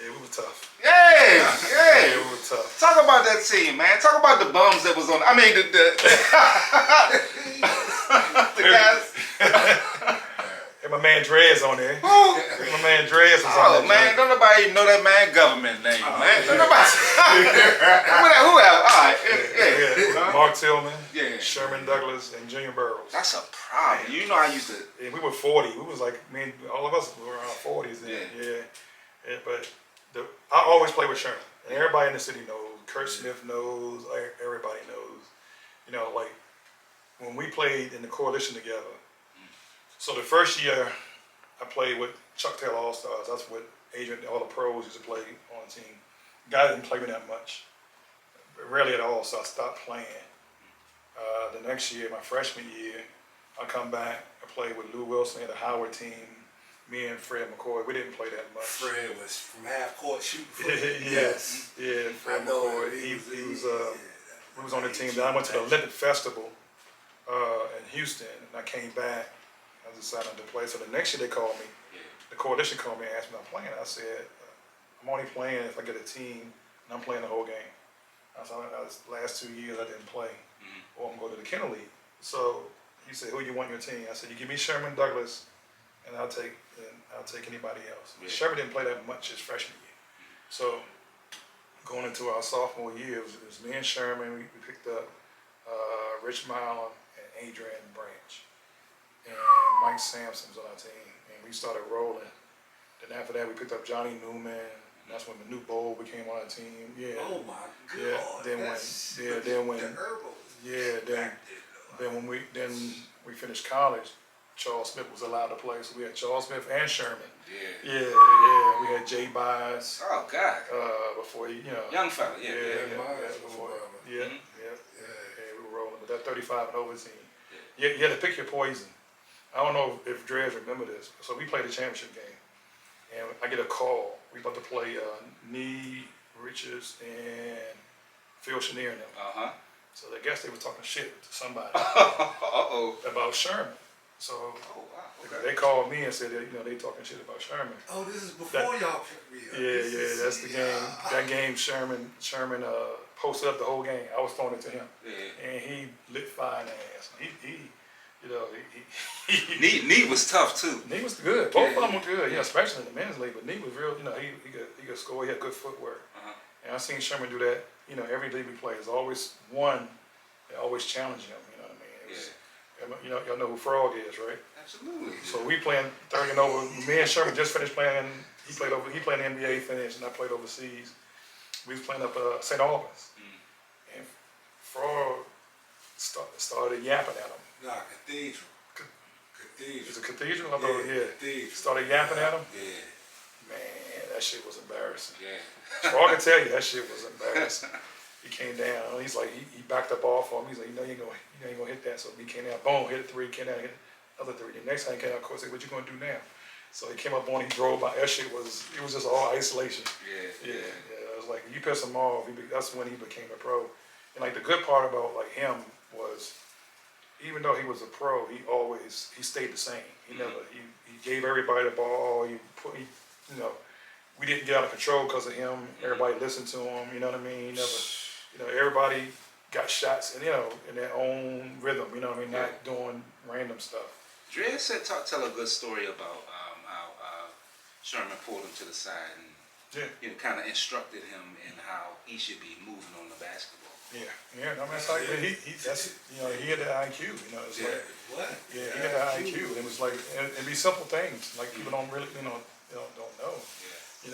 Speaker 4: Yeah, we were tough.
Speaker 2: Yeah,
Speaker 4: we were tough.
Speaker 2: Talk about that team, man. Talk about the bums that was on. I mean, the guys.
Speaker 4: And my man Drez on there.
Speaker 2: Who?
Speaker 4: My man Drez was on there.
Speaker 2: Oh man, don't nobody even know that man government name, man. Don't nobody. Who else? All right, yeah.
Speaker 4: Mark Tillman,
Speaker 2: Sherman
Speaker 4: Douglas, and Junior Burroughs.
Speaker 2: That's a problem. You know, I used to.
Speaker 4: And we were 40. We was like, all of us were around 40s then. Yeah. But I always play with Sherman. And everybody in the city knows. Kurt Smith knows. Everybody knows. Like when we played in the coalition together. So the first year I played with Chuck Taylor All-Stars. That's what all the pros used to play on the team. Guys didn't play me that much. Rarely at all, so I stopped playing. The next year, my freshman year, I come back. I played with Lou Wilson and the Howard team. Me and Fred McCoy, we didn't play that much.
Speaker 1: Fred was from half court shooting.
Speaker 4: Yes. Yeah, Fred McCoy. We was on the team. Then I went to the Olympic Festival in Houston, and I came back. I decided to play. So the next year they called me. The coalition called me and asked me if I'm playing. I said, I'm only playing if I get a team, and I'm playing the whole game. I said, the last 2 years I didn't play, or I'm going to the Kennel League. So he said, who you want in your team? I said, you give me Sherman Douglas and I'll take anybody else.
Speaker 2: Yeah.
Speaker 4: Sherman didn't play that much his freshman year, so going into our sophomore year, it was me and Sherman. We picked up Rich Milam and Adrian Branch, and Mike Sampson was on our team, and we started rolling. Then after that, we picked up Johnny Newman. That's when the new bowl became on our team. Yeah.
Speaker 1: Oh my God.
Speaker 4: Yeah. Then when we finished college, Charles Smith was allowed to play. So we had Charles Smith and Sherman.
Speaker 2: Yeah.
Speaker 4: Yeah. We had Jay Byers.
Speaker 2: Oh God.
Speaker 4: Before he,
Speaker 2: Young fella. Yeah.
Speaker 4: Before, we were rolling with that 35 and over team. Yeah. You had to pick your poison. I don't know if Dredge remember this. So we played a championship game. And I get a call. We about to play Nee Richards and Phil Chenier and them. So I guess they were talking shit to somebody about Sherman. So they called me and said that, they talking shit about Sherman.
Speaker 1: Oh, this is before y'all picked me up.
Speaker 4: Yeah, that's the game. That game, Sherman posted up the whole game. I was throwing it to him, and he lit fire in the ass.
Speaker 2: Nee was tough too.
Speaker 4: Nee was good. Both of them were good. Yeah, especially in the men's league. But Nee was real. He could score. He had good footwork. And I seen Sherman do that. Every league we play is always one. They always challenge him. You know what I mean? Y'all know who Frog is, right?
Speaker 2: Absolutely.
Speaker 4: So we playing 30 and over. Me and Sherman just finished playing. He played in the NBA, finished, and I played overseas. We was playing up St. Albans, and Frog started yapping at him.
Speaker 1: Nah, Cathedral.
Speaker 4: It's a cathedral? I thought,
Speaker 1: Cathedral.
Speaker 4: Started yapping at him?
Speaker 1: Yeah.
Speaker 4: Man, that shit was embarrassing.
Speaker 2: Yeah.
Speaker 4: So I can tell you that shit was embarrassing. He came down, he's like, he backed up off for him. He's like, you ain't gonna hit that. So he came down, boom, hit a three, came down, hit another three. The next time he came out, of course, he said, what you gonna do now? So he came up on, he drove by. That shit it was just all isolation. Yeah. It was like, you piss him off, that's when he became a pro. And like the good part about like him was, even though he was a pro, he stayed the same. He never, he gave everybody the ball. We didn't get out of control because of him. Everybody listened to him. You know what I mean? He never, everybody got shots in their own rhythm. You know what I mean? Not doing random stuff.
Speaker 2: Dre said, tell a good story about how Sherman pulled him to the side and kind of instructed him in how he should be moving on the basketball.
Speaker 4: Yeah. I mean, it's like he had the IQ. It's like he had the IQ. And it was like it'd be simple things like people don't really don't know.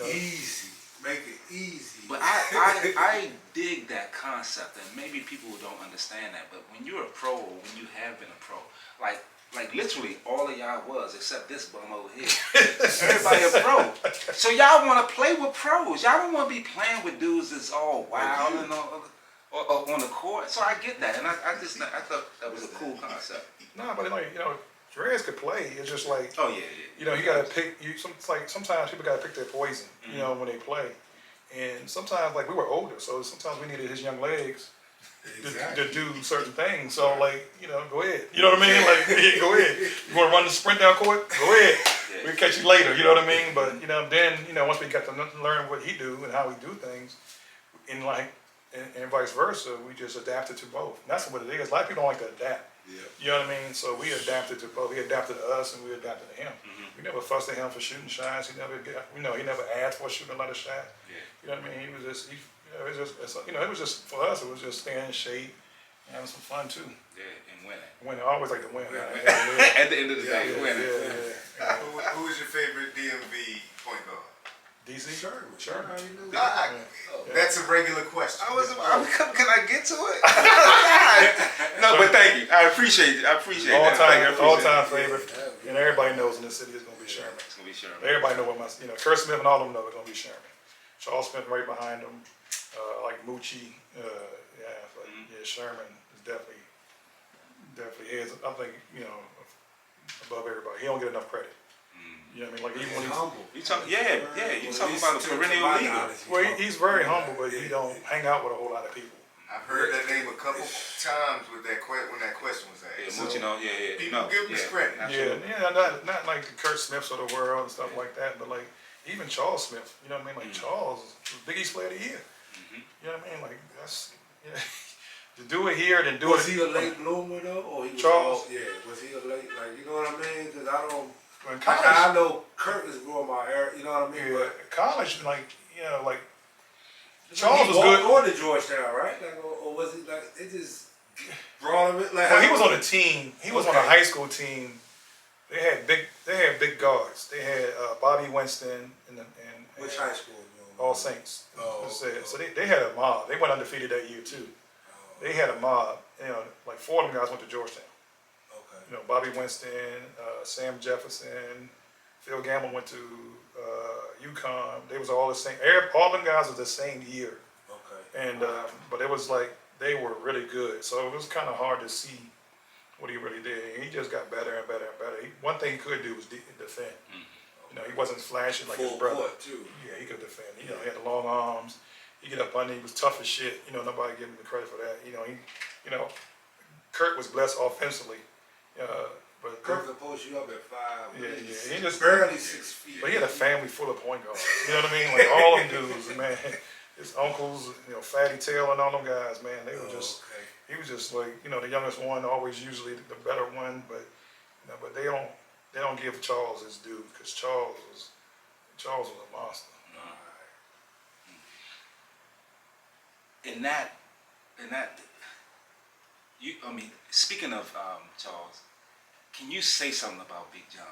Speaker 1: Easy, make it easy.
Speaker 2: But I dig that concept, and maybe people don't understand that. But when you're a pro, or when you have been a pro, like literally all of y'all was except this bum over here. Everybody a pro. So y'all want to play with pros. Y'all don't want to be playing with dudes that's all wild and all. Or on the court, so I get that, and I thought that was a cool concept.
Speaker 4: No, but Dre's could play. It's just like you gotta pick. Sometimes people gotta pick their poison. When they play, and sometimes like we were older, so sometimes we needed his young legs to do certain things. So go ahead. You know what I mean? Like go ahead. You want to run the sprint down court? Go ahead. We'll catch you later. You know what I mean? But then once we got to learn what he do and how he do things, and vice versa, we just adapted to both. And that's what it is. A lot of people don't like to adapt.
Speaker 1: Yeah.
Speaker 4: You know what I mean? So we adapted to both. He adapted to us, and we adapted to him. We never fussed at him for shooting shots. He never asked for shooting a lot of shots.
Speaker 2: Yeah.
Speaker 4: You know what I mean? He was just, it was just for us. It was just staying in shape, and having some fun too.
Speaker 2: Yeah, and winning.
Speaker 4: Winning, I always like to win.
Speaker 2: At the end of the day, winning.
Speaker 1: Yeah. Who was your favorite DMV point guard?
Speaker 4: DC?
Speaker 1: Sherman.
Speaker 4: Sherman.
Speaker 1: That's a regular question.
Speaker 2: Can I get to it? No, but thank you. I appreciate that.
Speaker 4: All time favorite, and everybody knows in this city it's gonna be Sherman.
Speaker 2: It's gonna be Sherman.
Speaker 4: Everybody know what Kurt Smith and all of them know it's gonna be Sherman. Charles Smith right behind him, like Moochie. Sherman is definitely heads. I think above everybody. He don't get enough credit. You know what I mean? Like even when he's
Speaker 1: humble.
Speaker 2: You talking about a perennial leader.
Speaker 4: Well, he's very humble, but he don't hang out with a whole lot of people.
Speaker 1: I've heard that name a couple times with when that question was asked.
Speaker 2: People
Speaker 1: give him his credit.
Speaker 4: Not like the Kurt Smiths of the world and stuff like that, but like even Charles Smith. You know what I mean? Like Charles was Big East Player of the Year. You know what I mean? Like that's to do it here, then do
Speaker 1: Was he a late bloomer though, or he was
Speaker 4: Charles?
Speaker 1: Was he a late? Like you know what I mean? Because I don't.
Speaker 4: when
Speaker 1: Like,
Speaker 4: college,
Speaker 1: I know Kurt is growing my hair, you know what I mean?
Speaker 4: yeah,
Speaker 1: But
Speaker 4: college, like
Speaker 1: he
Speaker 4: Charles was
Speaker 1: walked
Speaker 4: good.
Speaker 1: on to Georgetown, right? Like, or was it like it just brought him? Like,
Speaker 4: Well, he was on a team. He was on a
Speaker 1: Okay.
Speaker 4: high school team. They had big guards. They had Bobby Winston and
Speaker 1: Which high school?
Speaker 4: All Saints.
Speaker 1: Oh,
Speaker 4: So they had a mob. They went undefeated that year too. They had a mob. Like 4 of them guys went to Georgetown.
Speaker 1: Okay.
Speaker 4: Bobby Winston, Sam Jefferson, Phil Gamble went to UConn. They was all the same. All them guys was the same year.
Speaker 1: Okay.
Speaker 4: And but it was like they were really good. So it was kind of hard to see what he really did. He just got better and better and better. One thing he could do was defend. He wasn't flashing like his
Speaker 1: Full
Speaker 4: brother.
Speaker 1: court too.
Speaker 4: Yeah, he could defend. He had the long arms. He get up under. He was tough as shit. Nobody give him the credit for that. Kurt was blessed offensively. But
Speaker 1: Kurt could post you up at 5.
Speaker 4: Yeah.
Speaker 1: He just barely 6 feet.
Speaker 4: But he had a family full of point guards. You know what I mean? Like all them dudes, man. His uncles, Fatty Tail and all them guys, man. They were just.
Speaker 1: Okay.
Speaker 4: He was just like the youngest one, always usually the better one. But but they don't give Charles his due because Charles was a monster.
Speaker 2: In that, speaking of Charles, can you say something about Big John?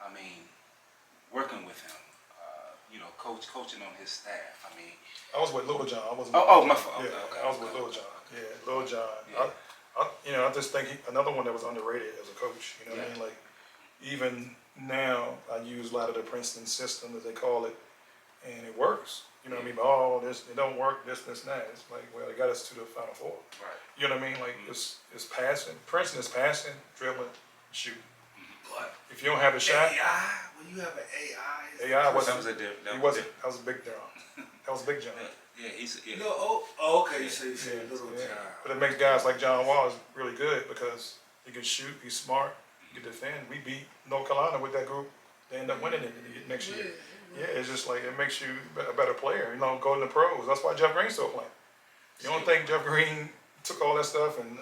Speaker 2: I mean, working with him, coaching on his staff. I mean,
Speaker 4: I was with Little John. I wasn't.
Speaker 2: My fault.
Speaker 4: Yeah,
Speaker 2: Okay,
Speaker 4: I was with Little John. Yeah, Little John.
Speaker 2: Yeah.
Speaker 4: I just think another one that was underrated as a coach. You know what I mean? Like even now, I use a lot of the Princeton system, as they call it, and it works. You know what I mean? But it don't work. This, and that. It's like, well, it got us to the Final Four.
Speaker 2: Right.
Speaker 4: You know what I mean? Like it's passing. Princeton is passing, dribbling, shooting.
Speaker 1: But
Speaker 4: If you don't have a shot,
Speaker 1: AI, when you have an AI,
Speaker 4: AI wasn't.
Speaker 2: That was a different.
Speaker 4: He wasn't. That was a big John. That was a big John.
Speaker 2: Yeah, he's. Yeah.
Speaker 1: No, okay, you say little
Speaker 4: Yeah.
Speaker 1: John.
Speaker 4: But it makes guys like John Wall is really good because he can shoot, he's smart, he can defend. We beat North Carolina with that group. They end up winning it next year. Yeah, it's just like it makes you a better player. Go to the pros. That's why Jeff Green's still playing. You don't think Jeff Green took all that stuff and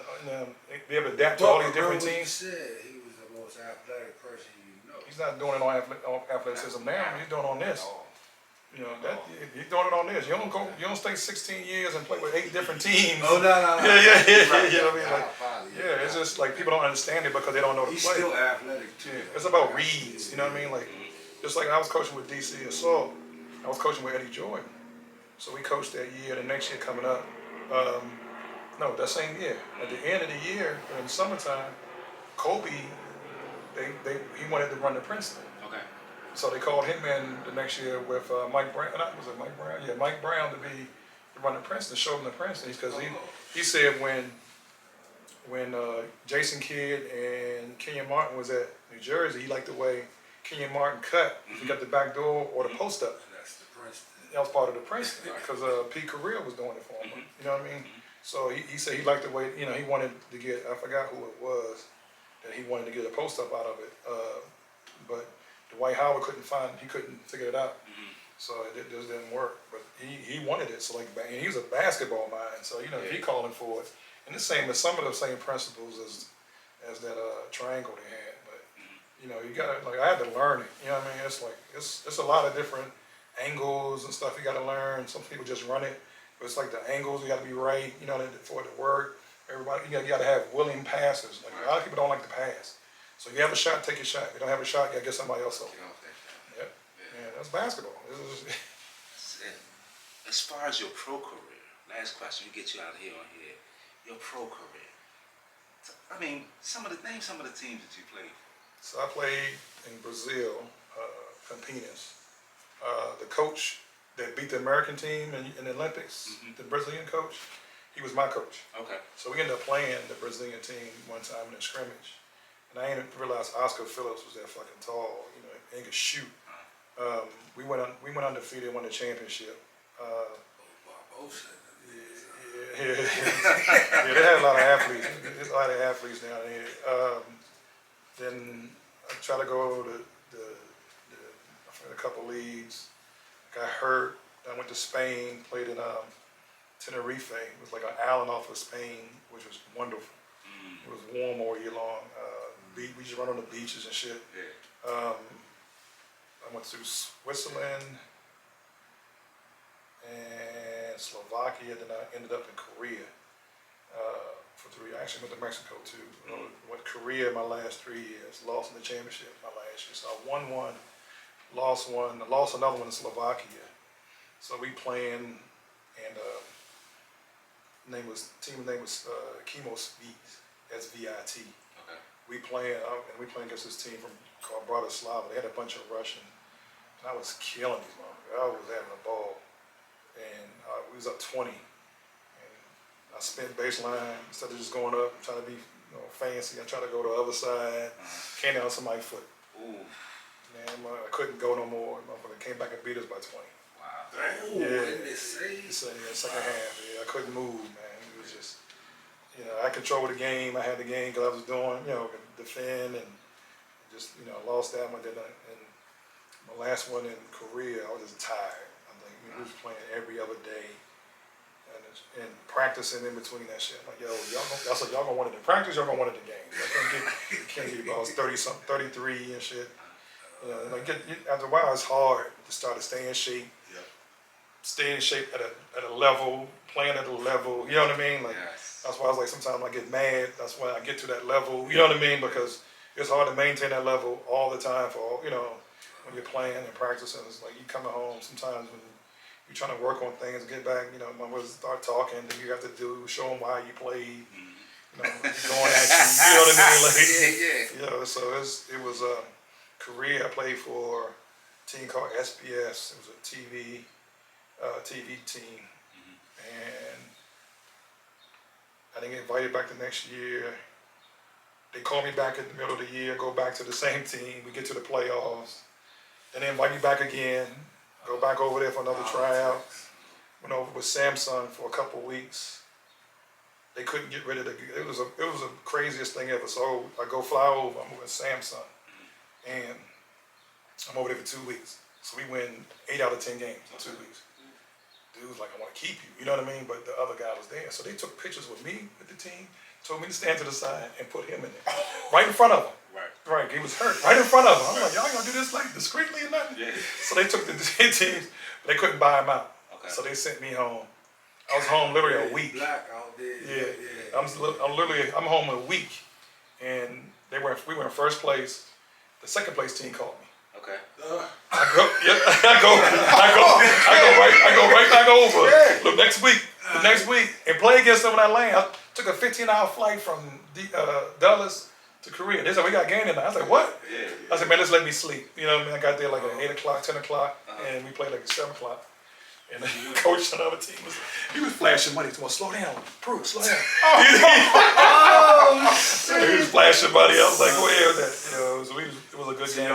Speaker 4: be able to adapt to all these different
Speaker 1: You
Speaker 4: teams?
Speaker 1: said he was the most athletic person you know.
Speaker 4: He's not doing it on athleticism now. He's doing it on this. He's doing it on this. You don't stay 16 years and play with 8 different teams.
Speaker 1: Oh no.
Speaker 4: Yeah.
Speaker 1: Right,
Speaker 4: You know what I mean? Like, it's just like people don't understand it because they don't know the
Speaker 1: He's
Speaker 4: play.
Speaker 1: still athletic too.
Speaker 4: Yeah, it's about reads. You know what I mean? Like, just like I was coaching with DC Assault, I was coaching with Eddie Jordan. So we coached that year. The next year coming up, no, that same year. At the end of the year, in the summertime, Kobe, he wanted to run to Princeton.
Speaker 2: Okay.
Speaker 4: So they called him in the next year with Mike Brown. Was it Mike Brown? Yeah, Mike Brown to run to Princeton, show him to Princeton because he said when Jason Kidd and Kenyon Martin was at New Jersey, he liked the way Kenyon Martin cut. He got the back door or the post up.
Speaker 1: That's the Princeton.
Speaker 4: That was part of the Princeton because Pete Carril was doing it for him. You know what I mean? So he said he liked the way he wanted to get. I forgot who it was that he wanted to get a post up out of it, but Dwight Howard couldn't figure it out. So it just didn't work. But he wanted it. So and he was a basketball mind. So if he calling for it, and some of the same principles as that triangle they had. But you gotta I had to learn it. You know what I mean? It's like it's a lot of different angles and stuff you gotta learn. Some people just run it, but it's like the angles you gotta be right. For it to work. Everybody you gotta have willing passes. Like a lot of people don't like to pass. So if you have a shot, take your shot. If you don't have a shot, you gotta get somebody else open. Yeah, that's basketball.
Speaker 2: As far as your pro career, last question, we get you out of here on here. Your pro career. I mean, name some of the teams that you played for.
Speaker 4: So I played in Brazil, Campinas. The coach that beat the American team in the Olympics, the Brazilian coach, he was my coach.
Speaker 2: Okay.
Speaker 4: So we ended up playing the Brazilian team one time in a scrimmage. And I didn't realize Oscar Phillips was that fucking tall, and he could shoot. We went undefeated, won the championship. Yeah, they had a lot of athletes. There's a lot of athletes down there. Then I tried to go to a couple leagues. Got hurt. I went to Spain, played in Tenerife. It was like an island off of Spain, which was wonderful. It was warm all year long. beach. We just run on the beaches and shit.
Speaker 2: Yeah.
Speaker 4: I went to Switzerland and Slovakia. Then I ended up in Korea for 3 years. I actually went to Mexico too. Went to Korea my last 3 years. Lost in the championship my last year. So I won one, lost one, lost another one in Slovakia. So we playing, and team name was Chemo Svit, SVIT.
Speaker 2: Okay.
Speaker 4: We playing against this team called Bratislava. They had a bunch of Russian, and I was killing these motherfuckers. I was having a ball, and we was up 20. And I spent baseline instead of just going up, trying to be fancy. I tried to go to the other side, came down somebody's foot.
Speaker 2: Ooh.
Speaker 4: Man, I couldn't go no more. Motherfucker came back and beat us by 20.
Speaker 2: Wow.
Speaker 1: Damn.
Speaker 4: Yeah.
Speaker 1: So,
Speaker 4: Second half. Yeah, I couldn't move, man. It was just, I controlled the game. I had the game because I was doing, defend, and just, lost that one. And my last one in Korea, I was just tired. I think we was playing every other day and practicing in between that shit. I'm like, yo, y'all gonna want it in practice, y'all gonna want it in game. I can't get I was 33 and shit. After a while, it's hard to start to stay in shape.
Speaker 1: Yep.
Speaker 4: Stay in shape at a level, playing at a level. You know what I mean? Like That's why I was like, sometimes I get mad. That's why I get to that level. You know what I mean? Because it's hard to maintain that level all the time for when you're playing and practicing. It's like you coming home sometimes when you're trying to work on things, get back. My brothers start talking. Then you have to show them why you played. Going at you. You know what I mean? Like So it was. Korea, I played for a team called SPS. It was a TV team, and I didn't get invited back the next year. They called me back in the middle of the year, go back to the same team. We get to the playoffs, then they invite me back again. Go back over there for another tryout. Went over with Samsung for a couple of weeks. They couldn't get rid of it was the craziest thing ever. So I go fly over. I'm with Samsung. And I'm over there for 2 weeks. So we win 8 out of 10 games in 2 weeks. Dude was like, I want to keep you. You know what I mean? But the other guy was there. So they took pictures with me, with the team, told me to stand to the side and put him in there. Right in front of him. Right. He was hurt. Right in front of him. I'm like, y'all gonna do this like discreetly or nothing? Yeah. So they took the teams, but they couldn't buy him out. Okay. So they sent me home. I was home literally a week.
Speaker 1: Black out there. Yeah.
Speaker 4: I'm home a week. And we were in first place. The second place team called me.
Speaker 2: Okay.
Speaker 4: I go right back over.
Speaker 1: Yeah.
Speaker 4: Look, the next week, and play against them when I land. I took a 15-hour flight from Dallas to Korea. They said, we got a game tonight. I was like, what?
Speaker 2: Yeah.
Speaker 4: I said, man, let's let me sleep. You know what I mean? I got there like at 8 o'clock, 10 o'clock, and we played like at 7 o'clock. And the coach on the other team was flashing money. He was slow down, Prue, slow down. He was flashing money. I was like, go ahead with that. So it was a good game.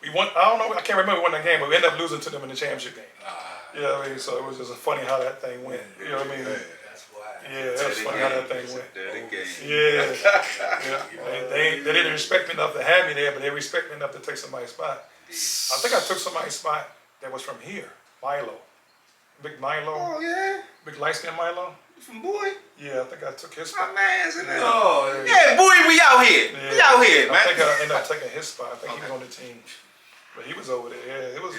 Speaker 4: We won. I don't know. I can't remember we won that game, but we ended up losing to them in the championship game. You know what I mean? So it was just funny how that thing went. You know what I mean?
Speaker 1: That's why.
Speaker 4: Yeah, that's funny how that thing went.
Speaker 2: Yeah.
Speaker 4: They didn't respect me enough to have me there, but they respect me enough to take somebody's spot. I think I took somebody's spot that was from here, Milo. Big Milo.
Speaker 2: Oh, yeah?
Speaker 4: Big light-skinned Milo.
Speaker 2: From Boy?
Speaker 4: Yeah, I think I took his spot.
Speaker 2: My man's in there.
Speaker 1: Oh,
Speaker 2: yeah, Boy, we out here.
Speaker 4: Yeah.
Speaker 2: We out here, man.
Speaker 4: I think I ended up taking his spot. I think he was on the team. But he was over there. Yeah, it was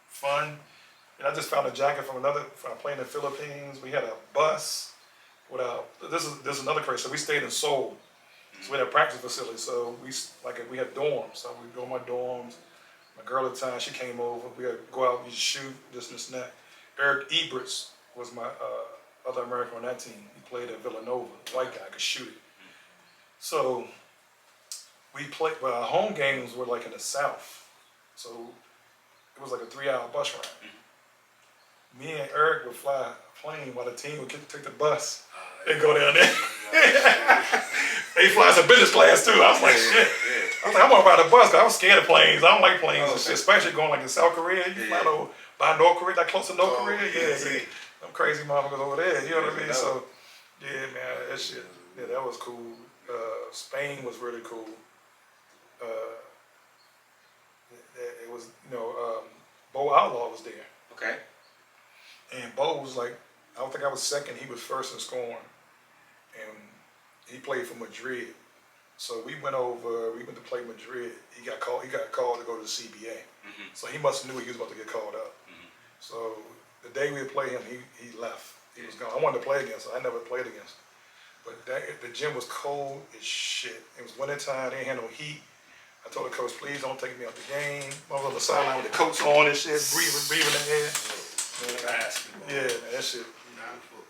Speaker 4: fun. And I just found a jacket from playing in the Philippines. We had a bus. This is another crazy. So we stayed in Seoul. So we had a practice facility. So we had dorms. So we go in my dorms. My girl at the time, she came over. We had to go out and shoot, this and that. Eric Eberts was my other American on that team. He played at Villanova, white guy, could shoot it. So we played, but our home games were like in the South. So it was like a 3-hour bus ride. Me and Eric would fly a plane while the team would take the bus and go down there. They fly some business class too. I was like, shit. I was like, I'm gonna ride a bus because I was scared of planes. I don't like planes and shit, especially going like in South Korea. You fly over by North Korea, like close to North Korea. Yeah. Them crazy motherfuckers over there. You know what I mean? So, yeah, man, that shit. Yeah, that was cool. Spain was really cool. It was, Bo Outlaw was there.
Speaker 2: Okay.
Speaker 4: And Bo was like, I don't think I was second. He was first in scoring. And he played for Madrid. So we went to play Madrid. He got called to go to the CBA. So he must have knew he was about to get called up. So the day we would play him, he left. He was gone. I wanted to play against him. I never played against him. But the gym was cold as shit. It was wintertime. They ain't had no heat. I told the coach, please don't take me out the game. I was on the sideline with the coats on and shit, breathing in the air. Yeah, man, that shit.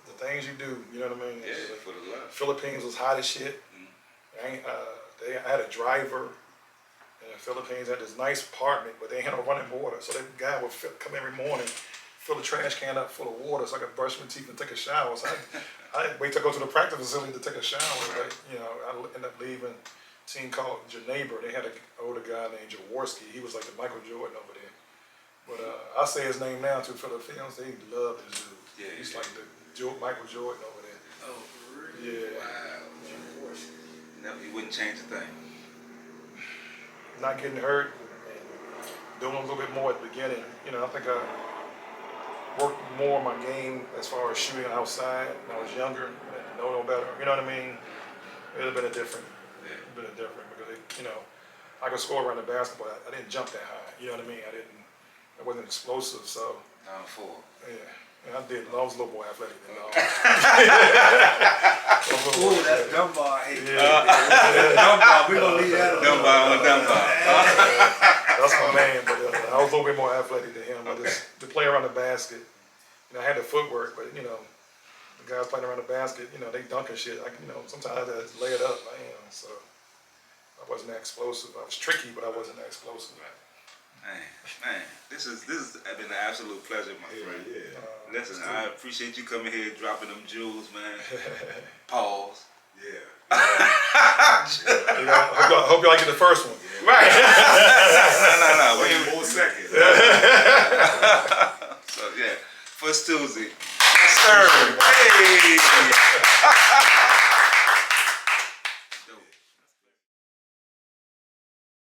Speaker 4: The things you do, you know what I mean?
Speaker 2: Yeah, for the love.
Speaker 4: Philippines was hot as shit. I had a driver in the Philippines, had this nice apartment, but they had no running water. So that guy would come every morning, fill the trash can up full of water so I could brush my teeth and take a shower. So I wait to go to the practice facility to take a shower. But, you know, I ended up leaving. A team called your neighbor. They had an older guy named Jaworski. He was like the Michael Jordan over there. But I say his name now to Filipinos. They love this dude.
Speaker 2: Yeah,
Speaker 4: he's like the Michael Jordan over there.
Speaker 1: Oh, for real?
Speaker 4: Yeah.
Speaker 1: Wow.
Speaker 2: No, he wouldn't change a thing.
Speaker 4: Not getting hurt, doing a little bit more at the beginning. You know, I think I worked more on my game as far as shooting outside when I was younger. I didn't know no better. You know what I mean? It would have been different because, you know, I could score around the basketball. I didn't jump that high. You know what I mean? I wasn't explosive, so.
Speaker 2: 9'4".
Speaker 4: Yeah. And I was a little more athletic than all.
Speaker 1: Ooh, that's Dunbar. Hey,
Speaker 4: Yeah.
Speaker 1: Dunbar, we gonna leave that alone.
Speaker 2: Dunbar.
Speaker 4: That's my man, but I was a little bit more athletic than him.
Speaker 2: Okay.
Speaker 4: To play around the basket, you know, I had the footwork, but you know, the guys playing around the basket, you know, they dunking shit. Sometimes I had to lay it up, so I wasn't that explosive. I was tricky, but I wasn't that explosive.
Speaker 2: Man, this has been an absolute pleasure, my friend.
Speaker 1: Yeah.
Speaker 2: Listen, I appreciate you coming here, dropping them jewels, man. Pause.
Speaker 1: Yeah.
Speaker 4: I hope y'all get the first one.
Speaker 2: Right. No.
Speaker 1: Wait more seconds.
Speaker 2: So yeah, First Tuesday. Sir. Hey.